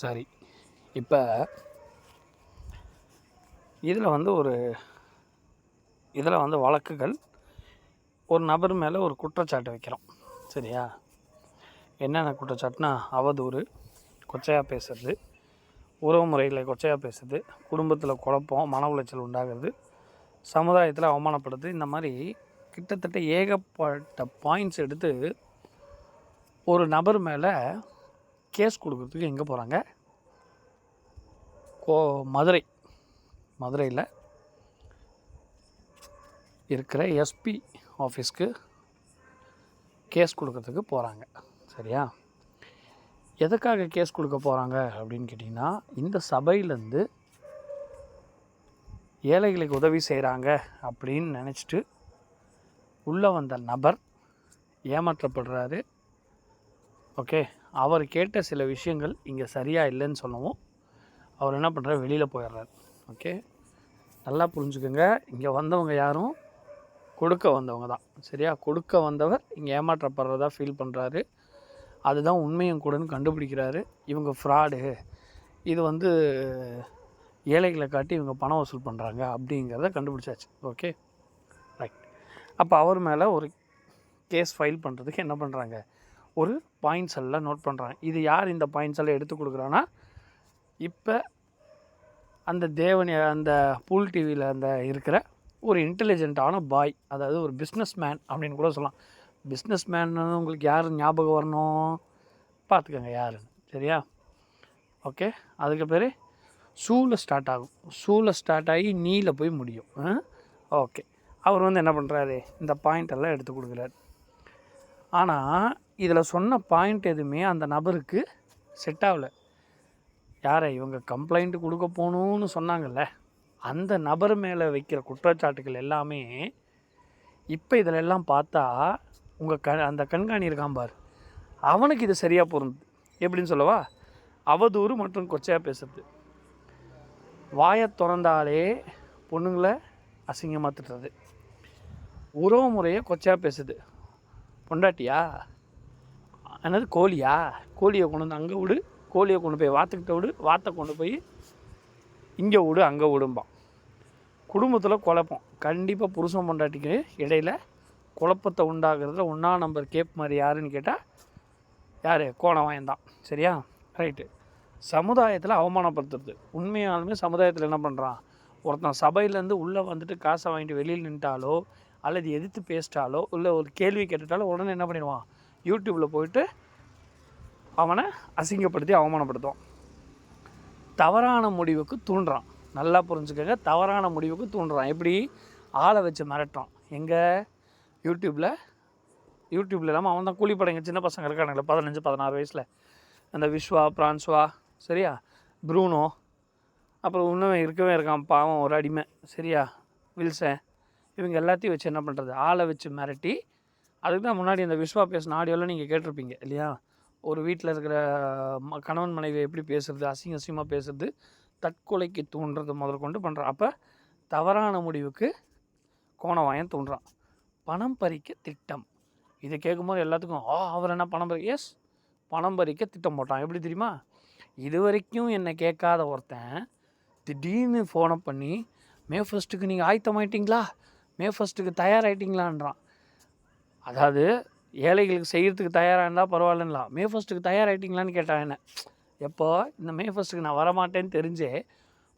சரி. இப்போ இதில் வந்து வழக்குகள் ஒரு நபர் மேலே ஒரு குற்றச்சாட்டு வைக்கிறோம். சரியா? என்னென்ன குற்றச்சாட்டுனா, அவதூறு, கொச்சையாக பேசுறது, உறவு முறைகளை கொச்சையாக பேசுறது, குடும்பத்தில் குழப்பம், மன உளைச்சல் உண்டாகிறது, சமுதாயத்தில் அவமானப்படுது. இந்த மாதிரி கிட்டத்தட்ட ஏகப்பட்ட பாயிண்ட்ஸ் எடுத்து ஒரு நபர் மேலே கேஸ் கொடுக்கறதுக்கு எங்கே போகிறாங்க? மதுரையில் இருக்கிற எஸ்பி ஆஃபீஸ்க்கு கேஸ் கொடுக்கறதுக்கு போகிறாங்க. சரியா? எதுக்காக கேஸ் கொடுக்க போகிறாங்க அப்படின்னு கேட்டிங்கன்னா, இந்த சபையிலேருந்து ஏழைகளுக்கு உதவி செய்கிறாங்க அப்படின்னு நினச்சிட்டு உள்ளே வந்த நபர் ஏமாற்றப்படுறாரு. ஓகே, அவர் கேட்ட சில விஷயங்கள் இங்கே சரியாக இல்லைன்னு சொல்லவும் அவர் என்ன பண்ணுறாரு, வெளியில் போயிடுறாரு. ஓகே, நல்லா புரிஞ்சுக்கோங்க. இங்கே வந்தவங்க யாரும் கொடுக்க வந்தவங்க தான். சரியா? கொடுக்க வந்தவர் இங்கே ஏமாற்றப்படுறதா ஃபீல் பண்ணுறாரு. அதுதான் உண்மையும் கூடன்னு கண்டுபிடிக்கிறாரு. இவங்க ஃப்ராடு, இது வந்து ஏழைகளை காட்டி இவங்க பணம் வசூல் பண்ணுறாங்க அப்படிங்கிறத கண்டுபிடிச்சாச்சு. Okay, right. அப்போ அவர் மேலே ஒரு கேஸ் ஃபைல் பண்ணுறதுக்கு என்ன பண்ணுறாங்க, ஒரு பாயிண்ட்ஸ் எல்லாம் நோட் பண்ணுறாங்க. இது யார் இந்த பாயிண்ட்ஸ் எல்லாம் எடுத்து கொடுக்குறான்னா, இப்போ அந்த அந்த பூல் டிவியில் அந்த இருக்கிற ஒரு இன்டெலிஜென்ட்டான பாய், அதாவது ஒரு பிஸ்னஸ் மேன் அப்படின்னு கூட சொல்லலாம். பிஸ்னஸ் மேன் உங்களுக்கு யார் ஞாபகம் வரணும், பார்த்துக்கோங்க யாருன்னு. சரியா? ஓகே, அதுக்கு பேர் ஷூவில் ஸ்டார்ட் ஆகும். ஷூவில் ஸ்டார்ட் ஆகி நீயில் போய் முடியும். ஓகே, அவர் வந்து என்ன பண்ணுறாரு, இந்த பாயிண்ட் எல்லாம் எடுத்து கொடுக்குறாரு. ஆனால் இதில் சொன்ன பாயிண்ட் எதுவுமே அந்த நபருக்கு செட் ஆகலை. யாரை, இவங்க கம்ப்ளைண்ட் கொடுக்க போகணுன்னு சொன்னாங்கல்ல, அந்த நபர் மேலே வைக்கிற குற்றச்சாட்டுகள் எல்லாமே இப்போ இதில் எல்லாம் பார்த்தா உங்கள் அந்த கண்காணி இருக்கான் பார், அவனுக்கு இது சரியாக பொருந்துது. எப்படின்னு சொல்லவா? அவதூறு மற்றும் கொச்சையாக பேசுறது, வாயை திறந்தாலே பொண்ணுங்களை அசிங்கமாக திட்டுறது, உறவு முறையை கொச்சையாக பேசுது. பொண்டாட்டியா என்னது, கோழியை கொண்டு வந்து அங்கே விடு, கோழியை கொண்டு போய் வாத்துக்கிட்ட விடு, வாத்தை கொண்டு போய் இங்கே விடு, அங்கே விடும்பான். குடும்பத்தில் குழப்பம். கண்டிப்பாக புருஷன் பொண்டாட்டிக்கு இடையில் குழப்பத்தை உண்டாகிறதுல ஒன்றா நம்பர் கேப் மாதிரி யாருன்னு கேட்டால் யார், கோணவாயந்தான். சரியா? ரைட்டு. சமுதாயத்தில் அவமானப்படுத்துறது. உண்மையாலுமே சமுதாயத்தில் என்ன பண்ணுறான், ஒருத்தன் சபையிலேருந்து உள்ளே வந்துட்டு காசை வாங்கிட்டு வெளியில் நின்ட்டாலோ அல்லது எதிர்த்து பேசிட்டாலோ இல்லை ஒரு கேள்வி கேட்டுட்டாலோ உடனே என்ன பண்ணிடுவான், யூடியூப்பில் போயிட்டு அவனை அசிங்கப்படுத்தி அவமானப்படுத்துவான். தவறான முடிவுக்கு தூண்டுறான். நல்லா புரிஞ்சுக்கங்க, தவறான முடிவுக்கு தூண்டுறான். எப்படி? ஆளை வச்சு மிரட்டுறான். எங்கே? யூடியூப்பில் இல்லாமல் அவன் தான் கூலிப்படைங்க சின்ன பசங்க இருக்கானுங்களே 15-16 வயசில், அந்த விஸ்வா, பிரான்ஸ்வா, சரியா, ப்ரூனோ, அப்புறம் இன்னும் இருக்கான் பாவம் ஒரு அடிமை, சரியா, வில்சன், இவங்க எல்லாத்தையும் வச்சு என்ன பண்ணுறது, ஆளை வச்சு மிரட்டி. அதுக்கு தான் முன்னாடி அந்த விஸ்வா பேசின ஆடியோவில் நீங்கள் கேட்டிருப்பீங்க இல்லையா, ஒரு வீட்டில் இருக்கிற கணவன் மனைவி எப்படி பேசுகிறது, அசிங்கமாக பேசுறது, தற்கொலைக்கு தூண்டுறது முதற்கொண்டு பண்ணுறான். அப்போ தவறான முடிவுக்கு கோணவாயன் தூண்டுறான். பணம் பறிக்க திட்டம். இதை கேட்கும்போது எல்லாத்துக்கும் அவர் என்ன பணம் பறிக்க, எஸ், பணம் பறிக்க திட்டம் போட்டான். எப்படி தெரியுமா? இது வரைக்கும் என்னை கேட்காத ஒருத்தன் திடீர்னு ஃபோனை பண்ணி மே 1 நீங்கள் ஆயத்தமாயிட்டீங்களா, மே 1 தயாராகிட்டீங்களான்றான். அதாவது ஏழைகளுக்கு செய்கிறதுக்கு தயாராக இருந்தால் பரவாயில்லலாம், மே 1 தயாராகிட்டீங்களான்னு கேட்டான் என்ன. எப்போ? இந்த மே 1 நான் வரமாட்டேன்னு தெரிஞ்சே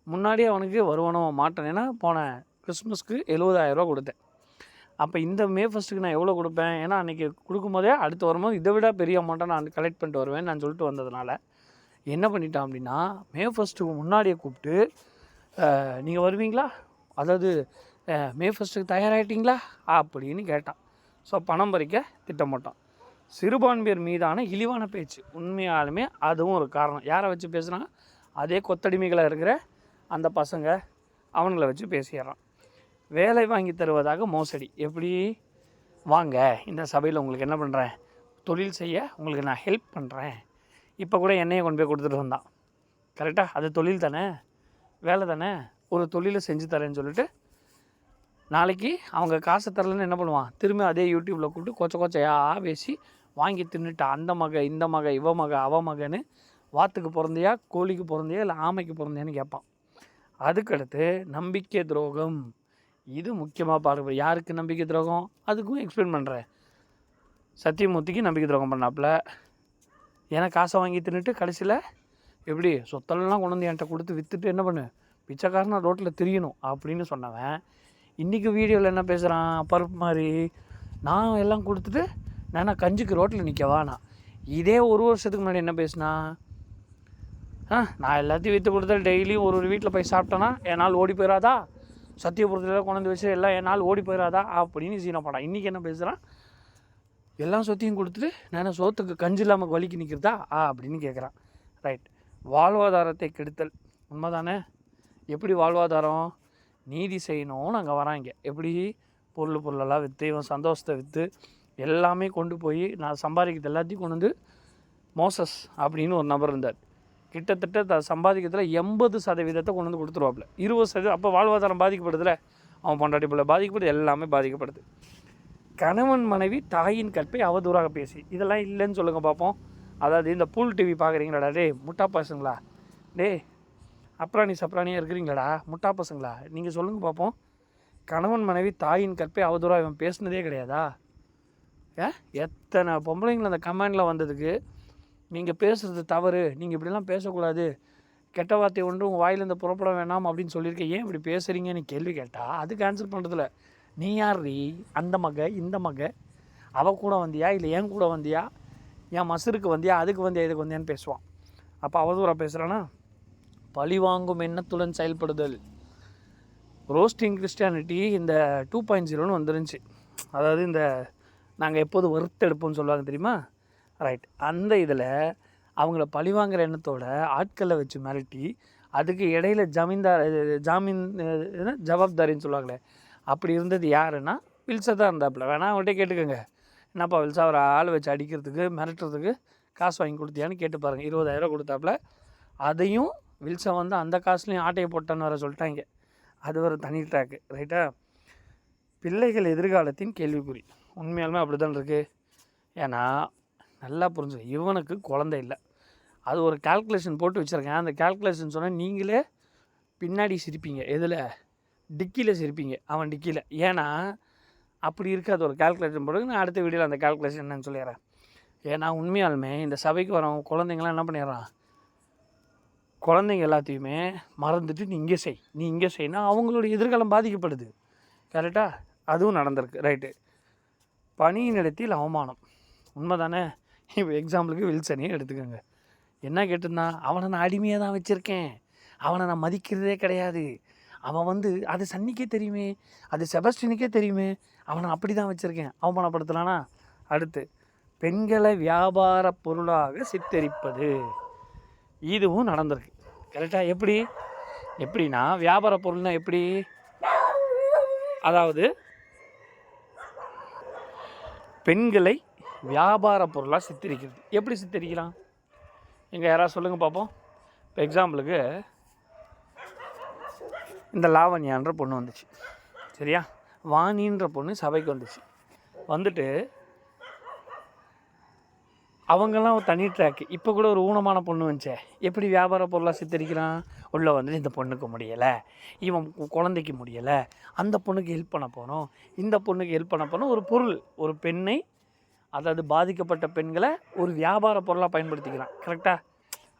முன்னாடியே அவனுக்கு வருவானோ மாட்டேன். ஏன்னா போன கிறிஸ்மஸ்க்கு 70,000 ரூபா கொடுத்தேன். அப்போ இந்த மே 1 நான் எவ்வளோ கொடுப்பேன், ஏன்னா அன்றைக்கி கொடுக்கும்போதே அடுத்து வரும்போது இதை விட பெரிய அமௌண்ட்டை நான் கலெக்ட் பண்ணிட்டு வருவேன் நான் சொல்லிட்டு வந்ததுனால என்ன பண்ணிட்டான் அப்படின்னா, மே 1 முன்னாடியே கூப்பிட்டு நீங்கள் வருவீங்களா, அதாவது மே 1 தயாராகிட்டீங்களா அப்படின்னு கேட்டான். ஸோ பணம் பறிக்க திட்டம் போட்டான். சிறுபான்மையர் மீதான இழிவான பேச்சு. உண்மையாலுமே அதுவும் ஒரு காரணம். யாரை வச்சு பேசுனா, அதே கொத்தடிமைகளாக இருக்கிற அந்த பசங்க அவங்கள வச்சு பேசிடுறான். வேலை வாங்கி தருவதாக மோசடி. எப்படி? வாங்க இந்த சபையில் உங்களுக்கு என்ன பண்ணுறேன், தொழில் செய்ய உங்களுக்கு நான் ஹெல்ப் பண்ணுறேன். இப்போ கூட என்னையை கொண்டு போய் கொடுத்துட்டு வந்தான். கரெக்டாக? அது தொழில் தானே, வேலை தானே, ஒரு தொழிலை செஞ்சு தரேன்னு சொல்லிட்டு நாளைக்கு அவங்க காசை தரலன்னு என்ன பண்ணுவான், திரும்பி அதே யூடியூப்பில் கூப்பிட்டு கொச்சையாக பேசி வாங்கி தின்னுட்டா. அந்த மக, இந்த மக, இவ மக, அவ மகன்னு வாத்துக்கு பிறந்தியா, கோழிக்கு பிறந்தியா, இல்லை ஆமைக்கு பிறந்தியான்னு கேட்பான். அதுக்கடுத்து நம்பிக்கை துரோகம், இது முக்கியமாக பார்க்க. யாருக்கு நம்பிக்கை துரோகம், அதுக்கும் எக்ஸ்பிளைன் பண்ணுறேன். சத்தியமூர்த்திக்கு நம்பிக்கை துரோகம் பண்ணாப்புல, ஏன்னா காசை வாங்கி தின்னுட்டு கடைசியில் எப்படி சொத்தெல்லாம் கொண்டு வந்து என்கிட்ட கொடுத்து விற்றுட்டு என்ன பண்ணு, பிச்சைக்காரனா ரோட்டில் திரியணும் அப்படின்னு சொன்னவன் இன்றைக்கி வீடியோவில் என்ன பேசுகிறான், பருப்பு மாதிரி நான் எல்லாம் கொடுத்துட்டு நான் கஞ்சிக்கு ரோட்டில் நிற்கவானா. இதே ஒரு வருஷத்துக்கு முன்னாடி என்ன பேசுனா, நான் எல்லாத்தையும் விற்று கொடுத்தா டெய்லியும் ஒரு வீட்டில் போய் சாப்பிட்டேன்னா என் நாள் ஓடி போயிடாதா, சத்தியபுரத்தில் கொண்டு வந்து வச்சு எல்லாம் என் நாள் ஓடி போயிடாதா அப்படின்னு சீனப்படான். இன்றைக்கி என்ன பேசுகிறான், எல்லாம் சொத்தையும் கொடுத்துட்டு நான் சோத்துக்கு கஞ்சி இல்லாமல் வலிக்கு நிற்கிறதா அப்படின்னு கேட்குறான். ரைட், வாழ்வாதாரத்தை கெடுத்தல் உண்மைதானே. எப்படி வாழ்வாதாரம், நீதி செய்யணும்னு அங்கே வராங்க. எப்படி பொருளெல்லாம் விற்று இவன் சந்தோஷத்தை விற்று எல்லாமே கொண்டு போய் நான் சம்பாதிக்கிறது எல்லாத்தையும் கொண்டு வந்து மோசஸ் அப்படின்னு ஒரு நபர் இருந்தார். கிட்டத்தட்ட சம்பாதிக்கிறதுல 80% கொண்டு வந்து கொடுத்துருவாப்புல. 20% அப்போ வாழ்வாதாரம் பாதிக்கப்படுதுல, அவன் பொண்டாட்டி பிள்ளை பாதிக்கப்படுது, எல்லாமே பாதிக்கப்படுது. கணவன் மனைவி தாயின் கற்பை அவதூறாக பேசி, இதெல்லாம் இல்லைன்னு சொல்லுங்கள் பார்ப்போம். அதாவது இந்த பூல் டிவி பார்க்குறீங்களாடா, டே முட்டா பசங்களா, டே அப்ராணி சப்ராணியாக இருக்கிறீங்களாடா முட்டா பசங்களா, நீங்கள் சொல்லுங்கள் பார்ப்போம். கணவன் மனைவி தாயின் கற்பை அவதூறாக இவன் பேசுனதே கிடையாதா? எத்தனை பொம்பளைங்களை அந்த கமெண்டில் வந்ததுக்கு நீங்கள் பேசுகிறது தவறு, நீங்கள் இப்படிலாம் பேசக்கூடாது, கெட்ட வார்த்தை ஒன்று உங்கள் வாயிலேருந்து புறப்பட வேணாம் அப்படின்னு சொல்லியிருக்கேன், ஏன் இப்படி பேசுகிறீங்கன்னு கேள்வி கேட்டால் அதுக்கு ஆன்சர் பண்ணுறதில்ல. நீ யார் ரீ, அந்த மக இந்த மக, அவள் கூட வந்தியா இல்லை என் கூட வந்தியா, என் மசருக்கு வந்தியா, அதுக்கு வந்தியா இதுக்கு வந்தியான்னு பேசுவான். அப்போ அவதூறாக பேசுகிறான்னா. பழிவாங்கும் எண்ணத்துடன் செயல்படுதல், ரோஸ்டிங் கிறிஸ்டியானிட்டி இந்த 2.0ன்னு வந்துருந்துச்சு. அதாவது இந்த நாங்கள் எப்போது வறுத்தெடுப்போம்னு சொல்லுவாங்க தெரியுமா, ரைட். அந்த இதில் அவங்கள பழிவாங்கிற எண்ணத்தோட ஆட்களை வச்சு மிரட்டி அதுக்கு இடையில ஜாமீன் ஜவாப்தாரின்னு சொல்லுவாங்களே, அப்படி இருந்தது யாருன்னா வில்சா தான் இருந்தாப்புல. வேணா அவங்கள்ட்ட கேட்டுக்கோங்க, என்னப்பா வில்சா அவரை ஆள் வச்சு அடிக்கிறதுக்கு மிரட்டுறதுக்கு காசு வாங்கி கொடுத்தியான்னு கேட்டு பாருங்கள். 20,000 கொடுத்தாப்புல. அதையும் வில்சா வந்து அந்த காசுலேயும் ஆட்டையை போட்டான்னு வர சொல்லிட்டாங்க. அது ஒரு தனி ட்ராக்கு, ரைட்டா. பிள்ளைகள் எதிர்காலத்தின் கேள்விக்குறி, உண்மையாலுமே அப்படி தான் இருக்குது. ஏன்னா நல்லா புரிஞ்சு, இவனுக்கு குழந்தை இல்லை, அது ஒரு கால்குலேஷன் போட்டு வச்சுருக்கேன். அந்த கால்குலேஷன் சொன்னால் நீங்களே பின்னாடி சிரிப்பீங்க, எதில், டிக்கியில் சிரிப்பீங்க, அவன் டிக்கியில். ஏன்னா அப்படி இருக்காது, ஒரு கால்குலேஷன் போட்டு நான் அடுத்த வீடியோவில் அந்த கால்குலேஷன் என்னன்னு சொல்லிடுறேன். ஏன்னா உண்மையாலுமே இந்த சபைக்கு வரவங்க குழந்தைங்களாம் என்ன பண்ணிடுறான், குழந்தைங்க எல்லாத்தையுமே மறந்துட்டு நீ இங்கே செய்யினா அவங்களோட எதிர்காலம் பாதிக்கப்படுது. கரெக்டாக, அதுவும் நடந்திருக்கு, ரைட்டு. பணியினிடத்தில் அவமானம், உண்மை தானே. இப்போ எக்ஸாம்பிளுக்கு வில்சனே எடுத்துக்கோங்க. என்ன கேட்டிருந்தான், அவனை நான் அடிமையாக தான் வச்சுருக்கேன், அவனை நான் மதிக்கிறதே கிடையாது, அவன் வந்து அது சன்னிக்கே தெரியுமே, அது செபஸ்டினுக்கே தெரியுமே, அவனை அப்படி தான் வச்சுருக்கேன், அவமானப்படுத்தலானா. அடுத்து பெண்களை வியாபார பொருளாக சித்தரிப்பது, இதுவும் நடந்திருக்கு. கரெக்டாக. எப்படின்னா வியாபார பொருள்னால் எப்படி, அதாவது பெண்களை வியாபார பொருளாக சித்தரிக்கிறது. எப்படி சித்தரிக்கலாம், எங்கே யாராவது சொல்லுங்கள் பார்ப்போம். இப்போ எக்ஸாம்பிளுக்கு இந்த லாவண்யான்ற பொண்ணு வந்துச்சு, சரியா, வாணின்ற பொண்ணு சபைக்கு வந்துட்டு அவங்கெல்லாம் ஒரு தனி ட்ராக்கு. இப்போ கூட ஒரு ஊனமான பொண்ணு வந்துச்சே, எப்படி வியாபார பொருளாக சித்தரிக்கிறான், உள்ளே வந்துட்டு இந்த பொண்ணுக்கு முடியலை, இவன் குழந்தைக்கு முடியலை, அந்த பொண்ணுக்கு ஹெல்ப் பண்ண போனோம், இந்த பொண்ணுக்கு ஹெல்ப் பண்ண போனோம். ஒரு பொருள், ஒரு பெண்ணை, அதாவது பாதிக்கப்பட்ட பெண்களை ஒரு வியாபார பொருளாக பயன்படுத்திக்கிறான். கரெக்டாக.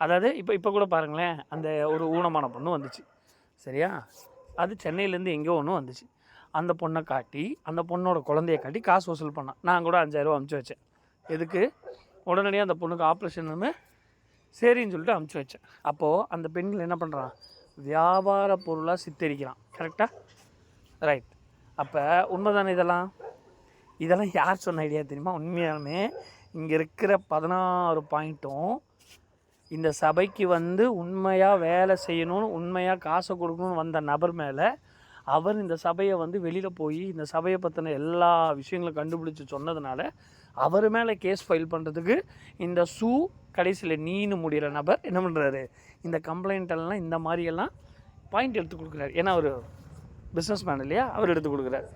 அதாவது இப்போ கூட பாருங்களேன், அந்த ஒரு ஊனமான பொண்ணு வந்துச்சு, சரியா, அது சென்னையிலேருந்து எங்கேயோ ஒன்று வந்துச்சு. அந்த பொண்ணை காட்டி, அந்த பொண்ணோட குழந்தைய காட்டி காசு வசூல் பண்ணான். நான் கூட 5,000 அமுச்சு வச்சேன். எதுக்கு, உடனடியாக அந்த பொண்ணுக்கு ஆப்ரேஷன் சரின்னு சொல்லிட்டு அமுச்சு வச்சேன். அப்போது அந்த பெண்கள் என்ன பண்ணுறான், வியாபார பொருளாக சித்தரிக்கிறான். கரெக்டாக, ரைட். அப்போ உண்மைதானே இதெல்லாம் யார் சொன்ன ஐடியா தெரியுமா? உண்மையாலுமே இங்கே இருக்கிற 16 பாயிண்ட்டும் இந்த சபைக்கு வந்து உண்மையாக வேலை செய்யணும்னு, உண்மையாக காசை கொடுக்கணும்னு வந்த நபர் மேலே அவர் இந்த சபையை வந்து வெளியில் போய் இந்த சபையை பற்றின எல்லா விஷயங்களும் கண்டுபிடிச்சி சொன்னதுனால அவர் மேலே கேஸ் ஃபைல் பண்ணுறதுக்கு இந்த கடைசியில் நீன்னு முடிகிற நபர் என்ன பண்ணுறாரு, இந்த கம்ப்ளைண்ட்டெல்லாம் இந்த மாதிரியெல்லாம் பாயிண்ட் எடுத்து கொடுக்குறாரு. ஏன்னா அவர் பிஸ்னஸ் மேன் இல்லையா, அவர் எடுத்து கொடுக்குறாரு.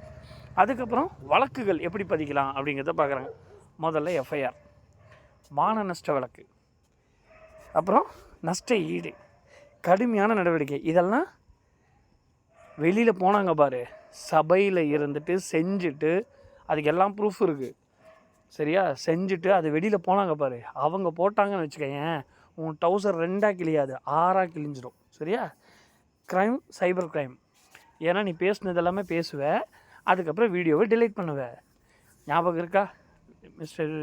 அதுக்கப்புறம் வழக்குகள் எப்படி பதிக்கலாம் அப்படிங்கிறத பார்க்குறாங்க. முதல்ல எஃப்ஐஆர், மான நஷ்ட வழக்கு, அப்புறம் நஷ்ட ஈடு, கடுமையான நடவடிக்கை. இதெல்லாம் வெளியில் போனாங்க பாரு, சபையில் இருந்துட்டு செஞ்சுட்டு, அதுக்கு எல்லாம் ப்ரூஃப் இருக்குது சரியா, செஞ்சுட்டு அது வெளியில் போனாங்க பாரு, அவங்க போட்டாங்கன்னு வச்சுக்கேன், உன் டவுசர் 2ஆக கிழியாது 6ஆக கிழிஞ்சிடும் சரியா. Crime, cyber crime. ஏன்னா நீ பேசுனது எல்லாமே பேசுவேன், அதுக்கப்புறம் வீடியோவை டிலீட் பண்ணுவேன். ஞாபகம் இருக்கா மிஸ்டர்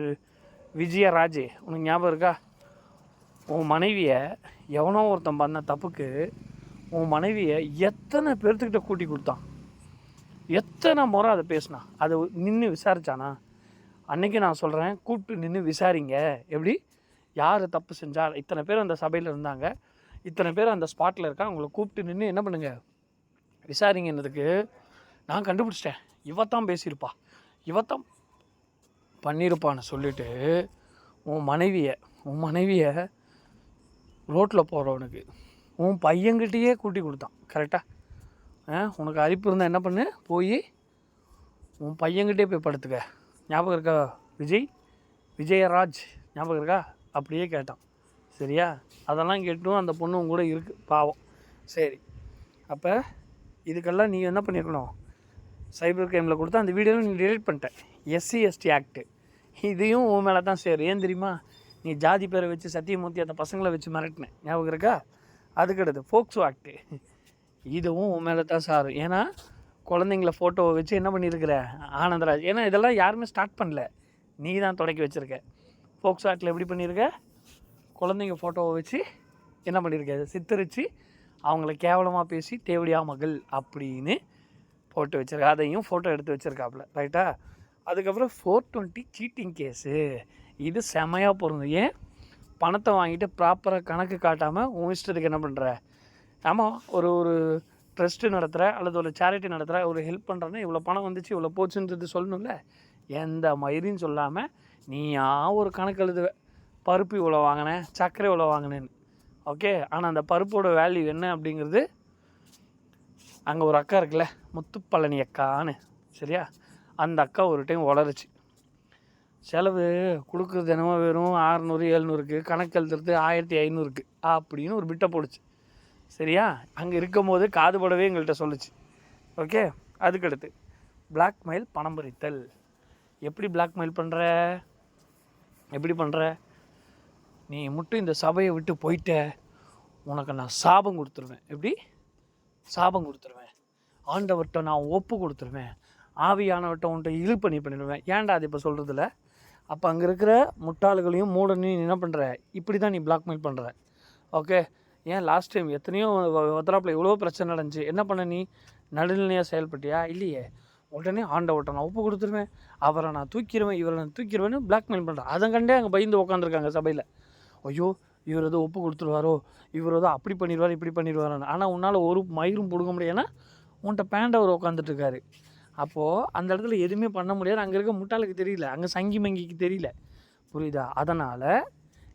விஜயராஜ்? உனக்கு ஞாபகம் இருக்கா? உன் மனைவியை எவனோ ஒருத்தன் பண்ண தப்புக்கு உன் மனைவியை எத்தனை பேர்த்துக்கிட்ட கூட்டி கொடுத்தான், எத்தனை முறை அதை பேசினா, அதை நின்று விசாரிச்சானா? அன்றைக்கி நான் சொல்கிறேன், கூப்பிட்டு நின்று விசாரிங்க. எப்படி, யார் தப்பு செஞ்சால், இத்தனை பேர் அந்த சபையில் இருந்தாங்க, இத்தனை பேர் அந்த ஸ்பாட்டில் இருக்கா, அவங்கள கூப்பிட்டு நின்று என்ன பண்ணுங்கள், விசாரிங்கன்னதுக்கு நான் கண்டுபிடிச்சிட்டேன், இவத்தான் பேசியிருப்பா, இவத்தான் பண்ணியிருப்பான்னு சொல்லிவிட்டு உன் மனைவியை ரோட்டில் போகிறவனுக்கு உன் பையன்கிட்டயே கூட்டி கொடுத்தான். கரெக்டாக? உனக்கு அரிப்பு இருந்தால் என்ன பண்ணு, போய் உன் பையன்கிட்டே போய் படுத்துக்க. ஞாபகம் இருக்கா விஜயராஜ்? ஞாபகம் இருக்கா? அப்படியே கேட்டான் சரியா. அதெல்லாம் கேட்டும் அந்த பொண்ணும் கூட இருக்குது பாவம். சரி, அப்போ இதுக்கெல்லாம் நீ என்ன பண்ணியிருக்கணும், சைபர் க்ரைமில் கொடுத்தா அந்த வீடியோவில் நீ டிலீட் பண்ணிட்டேன். SC/ST ஆக்ட்டு இதையும் உன் மேலே தான் சேரும். ஏன் தெரியுமா, நீ ஜாதி பேரை வச்சு சத்தியமூர்த்தி அந்த பசங்களை வச்சு மிரட்டினேன், ஞாபகம் இருக்கா? அதுக்கடுத்து போக்சோ ஆக்ட்டு, இதுவும் உன் மேலே தான் சாரும். ஏன்னா குழந்தைங்கள ஃபோட்டோவை வச்சு என்ன பண்ணியிருக்கிற ஆனந்தராஜ், ஏன்னா இதெல்லாம் யாருமே ஸ்டார்ட் பண்ணல, நீ தான் தொடக்கி வச்சுருக்க. போக்சோ ஆக்டில் எப்படி பண்ணியிருக்க, குழந்தைங்க ஃபோட்டோவை வச்சு என்ன பண்ணியிருக்க, சித்தரித்து அவங்கள கேவலமாக பேசி தேவடியா மகள் அப்படின்னு போட்டு வச்சுருக்க, அதையும் ஃபோட்டோ எடுத்து வச்சுருக்காப்புல ரைட்டா. அதுக்கப்புறம் 420 சீட்டிங் கேஸு, இது செமையாக பொருந்தும். ஏன், பணத்தை வாங்கிட்டு ப்ராப்பராக கணக்கு காட்டாமல் உன் இஷ்டத்துக்கு என்ன பண்ணுற. ஆமாம், ஒரு ட்ரஸ்ட்டு நடத்துகிற அல்லது ஒரு சேரிட்டி நடத்துகிற, ஒரு ஹெல்ப் பண்ணுறேன்னா இவ்வளோ பணம் வந்துச்சு இவ்வளோ போச்சுன்றது சொல்லணும்ல. எந்த மயிரின்னு சொல்லாமல் நீயா ஒரு கணக்கு எழுதுவ, பருப்பு இவ்வளோ வாங்கினேன், சர்க்கரை இவ்வளோ வாங்கினேன்னு. ஓகே, ஆனால் அந்த பருப்போட வேல்யூ என்ன அப்படிங்கிறது, அங்கே ஒரு அக்கா இருக்குல்ல, முத்துப்பழனி அக்கான்னு சரியா, அந்த அக்கா ஒரு டைம் உளருச்சு. செலவு கொடுக்குறது என்னமோ வெறும் 600-700க்கு, கணக்கு எழுதுறது 1500க்கு அப்படின்னு ஒரு பிட்டை போடுச்சு சரியா. அங்கே இருக்கும்போது காது படவே எங்கள்கிட்ட சொல்லுச்சு. ஓகே, அதுக்கடுத்து பிளாக்மெயில், பணம் பறித்தல். எப்படி பிளாக்மெயில் பண்ணுற, நீ மட்டும் இந்த சபையை விட்டு போயிட்ட, உனக்கு நான் சாபம் கொடுத்துருவேன். எப்படி சாபம் கொடுத்துருவேன், ஆண்டவர்கிட்ட நான் ஒப்பு கொடுத்துருவேன், ஆவியானவர்கிட்ட உன்ட்ட இழு பண்ணிடுவேன். ஏன்டா அது இப்போ சொல்கிறதில்ல? அப்போ அங்கே இருக்கிற முட்டாள்களையும் மூடனையும் என்ன பண்ணுற, இப்படி தான் நீ பிளாக்மெயில் பண்ணுற. ஓகே, ஏன் லாஸ்ட் டைம் எத்தனையோ ஒத்தராப்பில் எவ்வளோ பிரச்சனை நடந்துச்சு, என்ன பண்ண நீ, நடுநிலையாக செயல்பட்டியா? இல்லையே. உடனே ஆண்டவர்கிட்ட நான் ஒப்பு கொடுத்துருவேன், அவரை நான் தூக்கிடுவேன், இவரை நான் தூக்கிடுவேன்னு பிளாக்மெயில் பண்ணுறேன். அதை கண்டே அங்கே பயந்து உட்காந்துருக்காங்க சபையில். ஐயோ, இவர் ஏதோ ஒப்பு கொடுத்துருவாரோ, இவர் ஏதோ அப்படி பண்ணிடுவார் இப்படி பண்ணிடுவாரோன்னு. ஆனால் உன்னால் ஒரு மயிரும் பிடுங்க முடியாதுன்னா உன்கிட்ட பேண்டவர் உட்காந்துட்ருக்காரு. அப்போது அந்த இடத்துல எதுவுமே பண்ண முடியாது. அங்கே இருக்க முட்டாளுக்கு தெரியல, அங்கே சங்கி மங்கிக்கு தெரியல, புரியுதா? அதனால்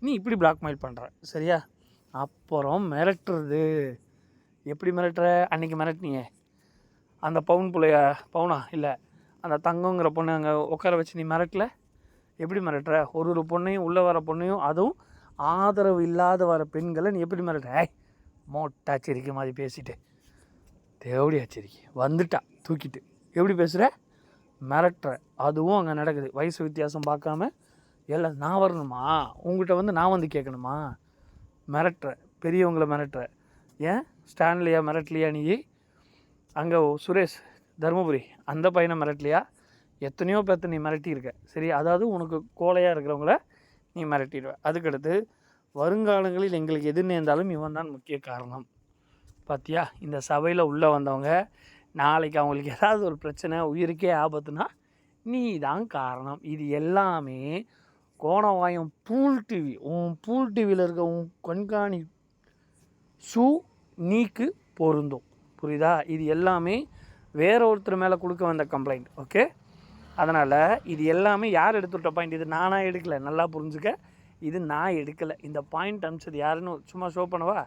நீ இப்படி பிளாக்மெயில் பண்ணுற சரியா. அப்புறம் மிரட்டுறது, எப்படி மிரட்டுற, அன்றைக்கி மிரட்டினியே அந்த பவுனா இல்லை அந்த தங்கங்கிற பொண்ணு அங்கே உட்கார வச்சு நீ மிரட்டல, எப்படி மிரட்டுற, ஒரு பொண்ணையும் உள்ளே வர பொண்ணையும், அதுவும் ஆதரவு இல்லாத வர பெண்களை நீ எப்படி மிரட்டுற? மோட்டாச்சரிக்கை மாதிரி பேசிட்டு தேவடி ஆச்சரிக்கை வந்துட்டா தூக்கிட்டு எப்படி பேசுகிற, மிரட்டுற. அதுவும் அங்கே நடக்குது. வயசு வித்தியாசம் பார்க்காம எல்லாம் நான் வரணுமா, உங்கள்கிட்ட நான் வந்து கேட்கணுமா, மிரட்டுற, பெரியவங்களை மிரட்டுற. ஏன் ஸ்டான்லியா மிரட்டலையா நீ, அங்கே சுரேஷ் தருமபுரி அந்த பையனை மிரட்டலையா, எத்தனையோ பேர்த்த நீ மிரட்டியிருக்க சரி. அதாவது உனக்கு கோலையாக இருக்கிறவங்கள நீ மிரட்டிடுவ. அதுக்கடுத்து வருங்காலங்களில் எங்களுக்கு எது நேர்ந்தாலும் இவன் தான் முக்கிய காரணம். பார்த்தியா, இந்த சபையில் உள்ளே வந்தவங்க நாளைக்கு அவங்களுக்கு ஏதாவது ஒரு பிரச்சனை, உயிருக்கே ஆபத்துனா நீ தான் காரணம். இது எல்லாமே கோணவாயம் பூல் டிவி, உன் பூல் டிவியில் இருக்க உன் கண்காணி நீக்கு பொருந்தும், புரியுதா? இது எல்லாமே வேற ஒருத்தர் மேலே கொடுக்க வந்த கம்ப்ளைண்ட். ஓகே, அதனால் இது எல்லாமே யார் எடுத்துட்ட பாயிண்ட், இது நானாக எடுக்கலை, நல்லா புரிஞ்சுக்க, இது நான் எடுக்கலை. இந்த பாயிண்ட் அனுப்பிச்சது யாருன்னு சும்மா ஷோ பண்ணவா,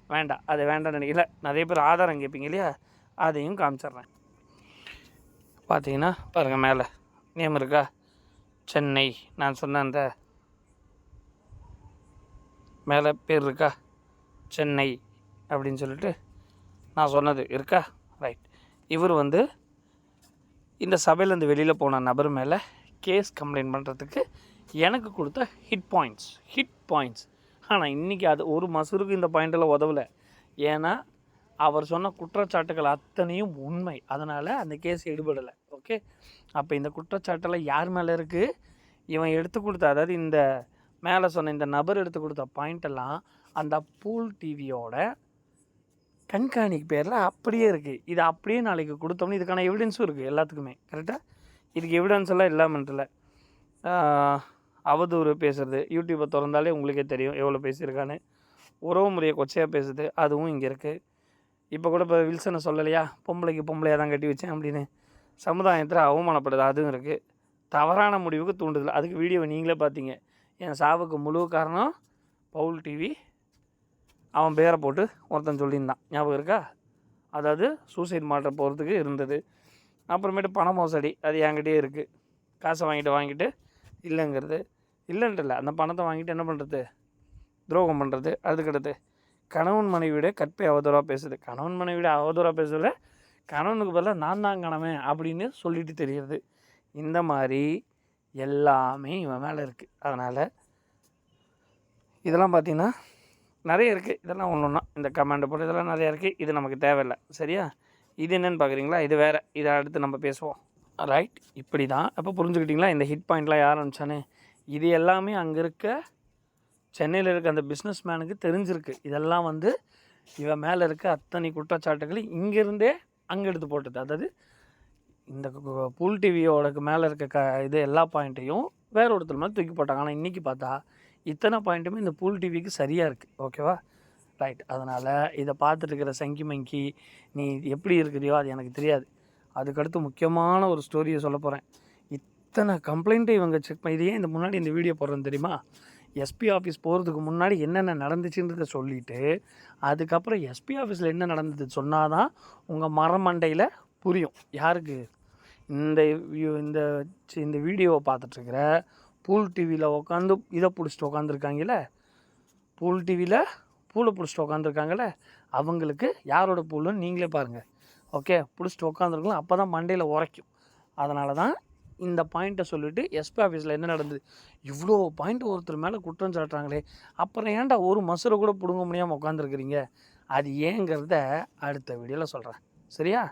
வேண்டாம், அது வேண்டாம் நினைக்கல. நிறைய பேர் ஆதாரம் கேட்பீங்க இல்லையா, அதையும் காமிச்சிட்றேன். பார்த்தீங்கன்னா பாருங்கள், மேலே நேம் இருக்கா, சென்னை, நான் சொன்ன அந்த மேலே பேர் இருக்கா, சென்னை அப்படின்னு சொல்லிட்டு நான் சொன்னது இருக்கா? ரைட். இவர் வந்து இந்த சபையிலேருந்து வெளியில் போன நபர் மேலே கேஸ் கம்ப்ளைண்ட் பண்ணுறதுக்கு எனக்கு கொடுத்த ஹிட் பாயிண்ட்ஸ். ஆனால் இன்றைக்கி அது ஒரு மசூருக்கு இந்த பாயிண்டெல்லாம் உதவலை. ஏன்னா அவர் சொன்ன குற்றச்சாட்டுகள் அத்தனையும் உண்மை. அதனால் அந்த கேஸ் எடுபடலை. ஓகே, அப்போ இந்த குற்றச்சாட்டெல்லாம் யார் மேலே இருக்குது? இவன் எடுத்து கொடுத்த, அதாவது இந்த மேலே சொன்ன இந்த நபர் எடுத்து கொடுத்த பாயிண்டெல்லாம் அந்த பூல் டிவியோட கண்காணிக்கு பேரில் அப்படியே இருக்குது. இது அப்படியே நாளைக்கு கொடுத்தோம்னு இதுக்கான எவிடன்ஸும் இருக்குது எல்லாத்துக்குமே. கரெக்டாக இதுக்கு எவிடன்ஸ் எல்லாம் இல்லாமன்ட்டில்ல. அவதூறு பேசுகிறது யூடியூப்பை திறந்தாலே உங்களுக்கே தெரியும் எவ்வளோ பேசியிருக்கான்னு. உறவு முறையை கொச்சையாக பேசுது, அதுவும் இங்கே இருக்குது. இப்போ கூட இப்போ வில்சனை சொல்லலையா, பொம்பளையாக தான் கட்டி வச்சேன் அப்படின்னு. சமுதாயத்தில் அவமானப்படுது, அதுவும் இருக்குது. தவறான முடிவுக்கு தூண்டுதல், அதுக்கு வீடியோவை நீங்களே பார்த்தீங்க. என் சாவுக்கு முழு காரணம் பவுல் டிவி. அவன் பேரை போட்டு ஒருத்தன் சொல்லியிருந்தான், ஞாபகம் இருக்கா? அதாவது சூசைட் மாட்ட போகிறதுக்கு இருந்தது. அப்புறமேட்டு பண மோசடி, அது என்கிட்டயே இருக்குது. காசை வாங்கிட்டு இல்லைங்கிறது. இல்லைன்ட்டு அந்த பணத்தை வாங்கிட்டு என்ன பண்ணுறது, துரோகம் பண்ணுறது. அதுக்கடுத்து கணவன் மனைவியோட கற்பை அவதூறாக பேசுது. கணவன் மனைவியோட அவதூறாக பேசுதில்ல, கணவனுக்கு பதிலாக நான் தான் கணவன் அப்படின்னு சொல்லிட்டு தெரியுது. இந்த மாதிரி எல்லாமே இவன் மேலே இருக்குது. அதனால் இதெல்லாம் பார்த்திங்கன்னா நிறைய இருக்குது. இதெல்லாம் ஒன்று ஒன்றா இந்த கமெண்ட் போட்டு இதெல்லாம் நிறையா இருக்குது. இது நமக்கு தேவையில்லை. சரியா? இது என்னென்னு பார்க்குறீங்களா? இது வேறு. இதை அடுத்து நம்ம பேசுவோம். ரைட், இப்படி தான். அப்போ புரிஞ்சுக்கிட்டிங்களா இந்த ஹிட் பாயிண்ட்லாம் யார் அனுப்பிச்சானே? இது எல்லாமே அங்கே இருக்க சென்னையில் இருக்க அந்த பிஸ்னஸ் மேனுக்கு தெரிஞ்சிருக்கு. இதெல்லாம் வந்து இவன் மேலே இருக்க அத்தனை குற்றச்சாட்டுகள் இங்கேருந்தே அங்கே எடுத்து போட்டது. அதாவது இந்த பூல் டிவியோட மேலே இருக்க இது எல்லா பாயிண்ட்டையும் வேற ஒருத்தர் மேலே தூக்கி போட்டாங்க. ஆனால் இன்றைக்கி பார்த்தா இத்தனை பாயிண்ட்டுமே இந்த பூல் டிவிக்கு சரியாக இருக்குது. ஓகேவா? ரைட். அதனால் இதை பார்த்துட்டு இருக்கிற சங்கி மங்கி நீ எப்படி இருக்கிறியோ அது எனக்கு தெரியாது. அதுக்கடுத்து முக்கியமான ஒரு ஸ்டோரியை சொல்ல போகிறேன். இத்தனை கம்ப்ளைண்ட்டு இவங்க செக் பண்ணி, இதையே இந்த முன்னாடி இந்த வீடியோ போடுறேன்னு தெரியுமா? எஸ்பி ஆஃபீஸ் போகிறதுக்கு முன்னாடி என்னென்ன நடந்துச்சுன்றதை சொல்லிவிட்டு அதுக்கப்புறம் எஸ்பி ஆஃபீஸில் என்ன நடந்தது சொன்னால் தான் உங்கள் மரமண்டையில் புரியும். யாருக்கு? இந்த இந்த வீடியோவை பார்த்துட்ருக்கிற பூல் டிவியில் உட்காந்து இதை பிடிச்சிட்டு உட்காந்துருக்காங்கல்ல, பூல் டிவியில் பூலை பிடிச்சிட்டு உட்காந்துருக்காங்கல்ல, அவங்களுக்கு யாரோட பூலுன்னு நீங்களே பாருங்கள். ஓகே, பிடிச்சிட்டு உட்காந்துருக்கலாம். அப்போ தான் மண்டையில் உரைக்கும். அதனால தான் இந்த பாயிண்ட்டை சொல்லிவிட்டு எஸ்பி ஆஃபீஸில் என்ன நடந்தது, இவ்வளோ பாயிண்ட் ஒருத்தர் மேலே குற்றம் சாட்டுறாங்களே, அப்புறம் ஏன்டா ஒரு மசுரை கூட பிடுங்க முடியாமல் உட்காந்துருக்குறீங்க, அது ஏங்கிறத அடுத்த வீடியோவில் சொல்கிறேன். சரியா?